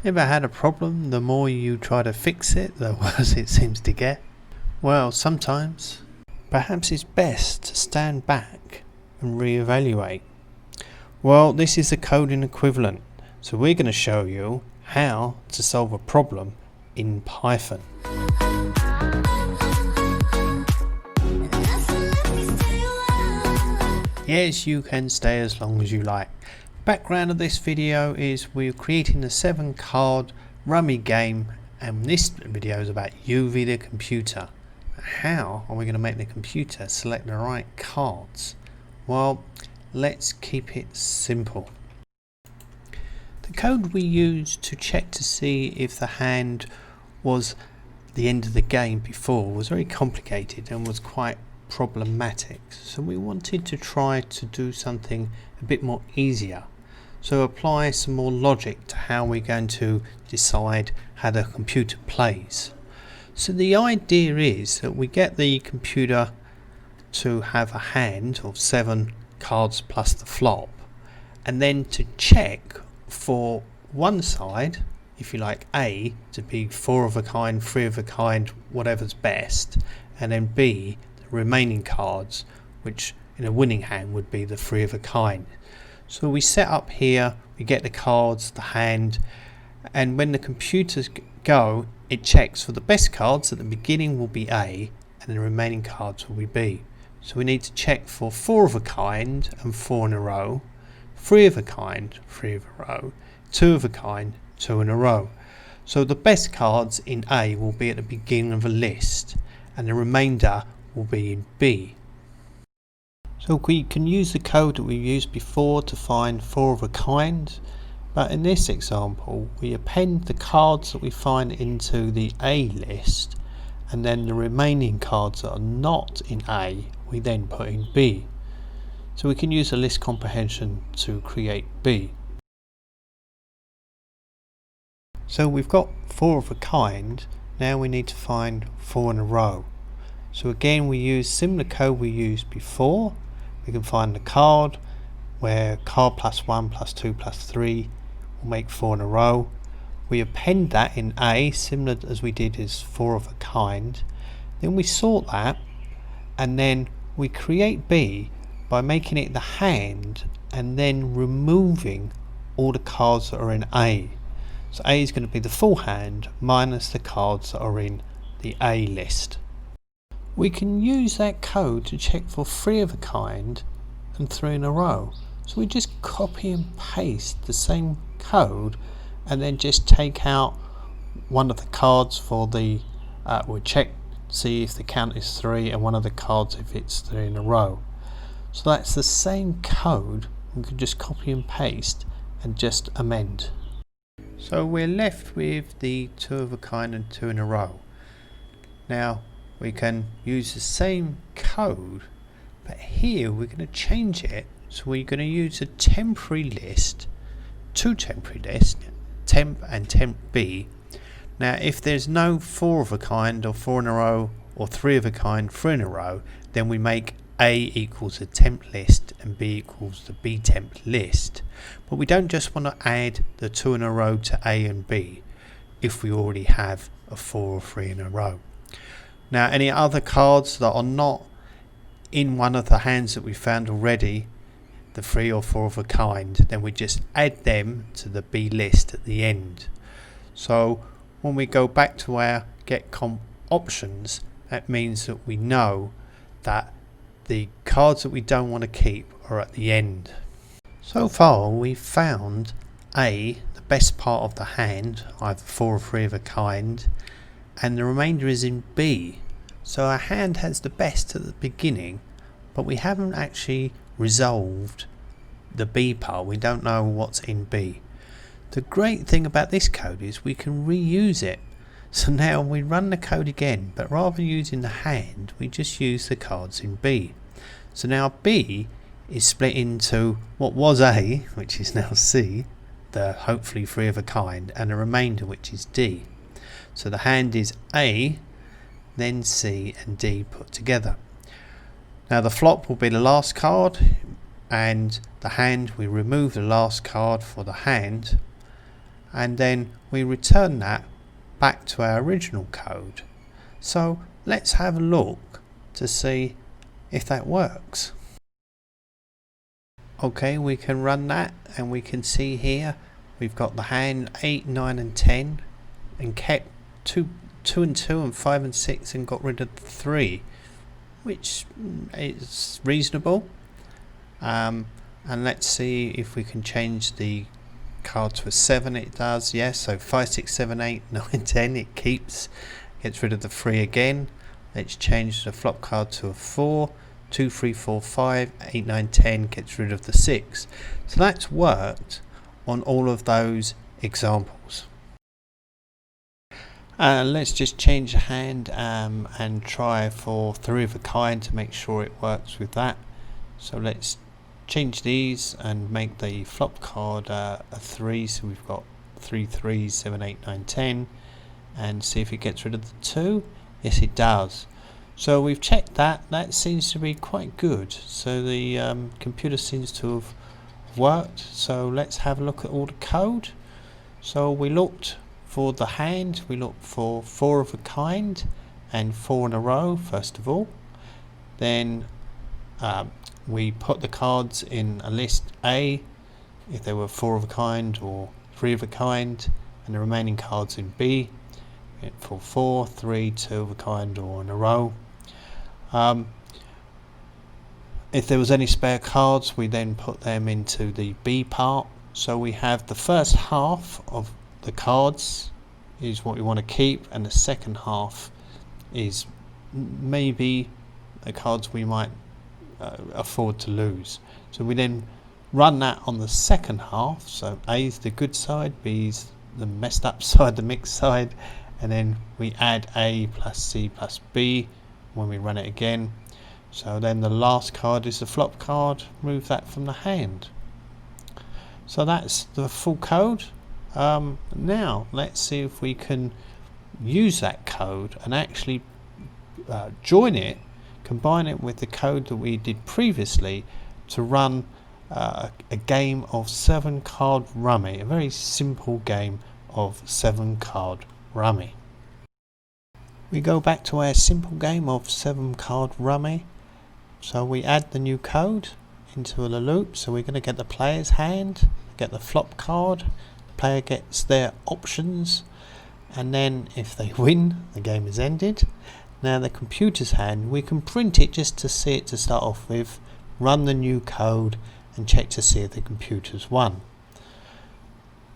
Ever had a problem, the more you try to fix it, the worse it seems to get? Well, sometimes, perhaps it's best to stand back and reevaluate. Well, this is the coding equivalent, so we're going to show you how to solve a problem in Python. Yes, you can stay as long as you like. Background of this video is we're creating a 7-card Rummy game, and this video is about UV the computer. How are we going to make the computer select the right cards? Well, let's keep it simple. The code we used to check to see if the hand was the end of the game before was very complicated and was quite problematic, so we wanted to try to do something a bit more easier. So apply some more logic to how we're going to decide how the computer plays. So the idea is that we get the computer to have a hand of 7 cards plus the flop, and then to check for one side, if you like, A to be 4 of a kind, 3 of a kind, whatever's best, and then B, the remaining cards, which in a winning hand would be the 3 of a kind. So we set up here, we get the cards, the hand, and when the computers go, it checks for the best cards. At the beginning will be A, and the remaining cards will be B. So we need to check for 4 of a kind and 4 in a row, 3 of a kind, 3 of a row, 2 of a kind, 2 in a row. So the best cards in A will be at the beginning of a list, and the remainder will be in B. So we can use the code that we used before to find 4 of a kind, but in this example we append the cards that we find into the A list, and then the remaining cards that are not in A we then put in B. So we can use a list comprehension to create B. So we've got 4 of a kind, now we need to find 4 in a row. So again we use similar code we used before. We can find the card where card plus 1 plus 2 plus 3 will make 4 in a row. We append that in A, similar as we did as 4 of a kind. Then we sort that, and then we create B by making it the hand and then removing all the cards that are in A. So A is going to be the full hand minus the cards that are in the A list. We can use that code to check for 3 of a kind and 3 in a row. So we just copy and paste the same code and then just take out one of the cards for the we'll check, see if the count is 3, and one of the cards if it's 3 in a row. So that's the same code. We can just copy and paste and just amend. So we're left with the 2 of a kind and 2 in a row. Now we can use the same code, but here we're going to change it. So we're going to use a temporary list, 2 temporary lists, temp and temp B. Now if there's no 4 of a kind or 4 in a row, or 3 of a kind, 3 in a row, then we make A equals a temp list and B equals the B temp list. But we don't just want to add the 2 in a row to A and B if we already have a 4 or 3 in a row. Now any other cards that are not in one of the hands that we found already, the 3 or 4 of a kind, then we just add them to the B list at the end. So when we go back to our get comp options, that means that we know that the cards that we don't want to keep are at the end. So far we've found A, the best part of the hand, either 4 or 3 of a kind, and the remainder is in B. So our hand has the best at the beginning, but we haven't actually resolved the B part. We don't know what's in B. The great thing about this code is we can reuse it. So now we run the code again, but rather than using the hand, we just use the cards in B. So now B is split into what was A, which is now C, the hopefully 3 of a kind, and the remainder, which is D. So the hand is A, then C and D put together. Now the flop will be the last card, and the hand, we remove the last card for the hand, and then we return that back to our original code. So let's have a look to see if that works. Okay, we can run that and we can see here we've got the hand 8, 9 and 10 and kept 2 and 2 and 5 and 6 and got rid of the 3, which is reasonable. And let's see if we can change the card to a 7. It does, yes. So 5, 6, 7, 8, 9, 10 it keeps, gets rid of the 3 again. Let's change the flop card to a 4. 2, 3, 4, 5, 8, 9, 10 gets rid of the 6. So that's worked on all of those examples. Let's just change the hand and try for 3 of a kind to make sure it works with that. So let's change these and make the flop card a 3. So we've got 3 3s, 7, 8, 9, 10, and see if it gets rid of the 2. Yes, it does. So we've checked that. That seems to be quite good. So the computer seems to have worked. So let's have a look at all the code. So we looked for the hand. We looked for 4 of a kind and 4 in a row first of all. Then we put the cards in a list A if they were 4 of a kind or 3 of a kind, and the remaining cards in B for 4, 3, 2 of a kind or in a row. If there was any spare cards, we then put them into the B part. So we have the first half of the cards is what we want to keep, and the second half is maybe the cards we might afford to lose. So we then run that on the second half. So A is the good side, B is the messed up side, the mixed side, and then we add A plus C plus B when we run it again. So then the last card is the flop card, move that from the hand. So that's the full code. Now let's see if we can use that code and actually join it, combine it with the code that we did previously to run a game of 7 card rummy, a very simple game of 7 card rummy. We go back to our simple game of 7 card rummy. So we add the new code into the loop. So we're going to get the player's hand, get the flop card, the player gets their options, and then if they win, the game is ended. Now the computer's hand, we can print it just to see it to start off with, run the new code and check to see if the computer's won.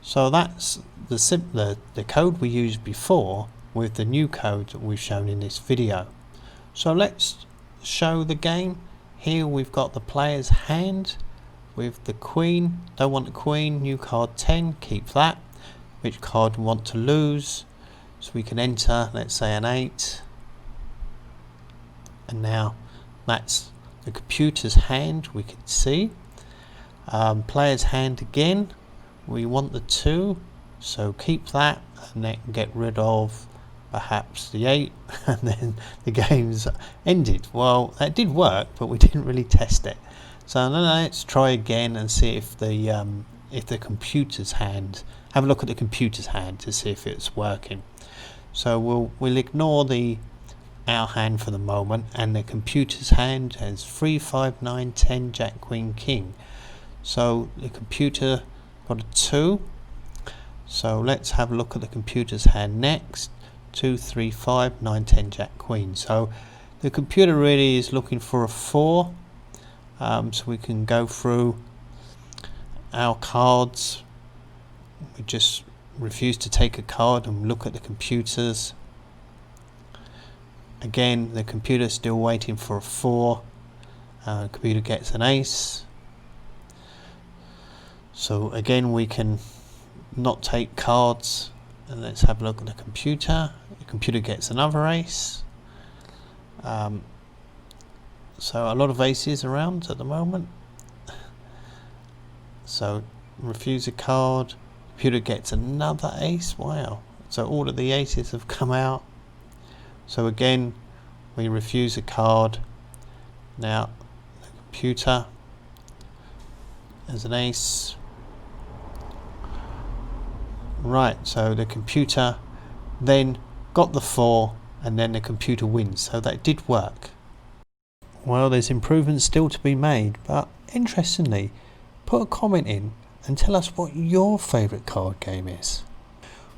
So that's the code we used before with the new code that we've shown in this video. So let's show the game. Here we've got the player's hand with the queen. Don't want the queen, new card 10, keep that. Which card we want to lose? So we can enter, let's say an 8. And now that's the computer's hand, we can see. Player's hand again, we want the 2, so keep that and then get rid of perhaps the 8, and then the game's ended. Well, that did work, but we didn't really test it. So now let's try again and see if the computer's hand, have a look at the computer's hand to see if it's working. So we'll ignore our hand for the moment, and the computer's hand has 3, 5, 9, 10, Jack, Queen, King. So the computer got a 2. So let's have a look at the computer's hand next. 2, 3, 5, 9, 10, Jack, Queen. So the computer really is looking for a 4. So we can go through our cards. We just refuse to take a card and look at the computers. Again, the computer's still waiting for a 4. The computer gets an ace. So again, we can not take cards. And let's have a look at the computer. The computer gets another ace. So a lot of aces around at the moment. So refuse a card. Computer gets another ace. Wow. So all of the aces have come out. So again, we refuse a card. Now the computer has an ace. Right, so the computer then got the 4 and then the computer wins, so that did work. Well, there's improvements still to be made, but interestingly, put a comment in and tell us what your favourite card game is.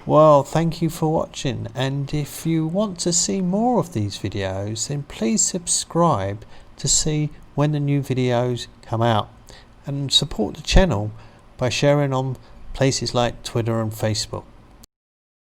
Well, thank you for watching, and if you want to see more of these videos, then please subscribe to see when the new videos come out, and support the channel by sharing on places like Twitter and Facebook.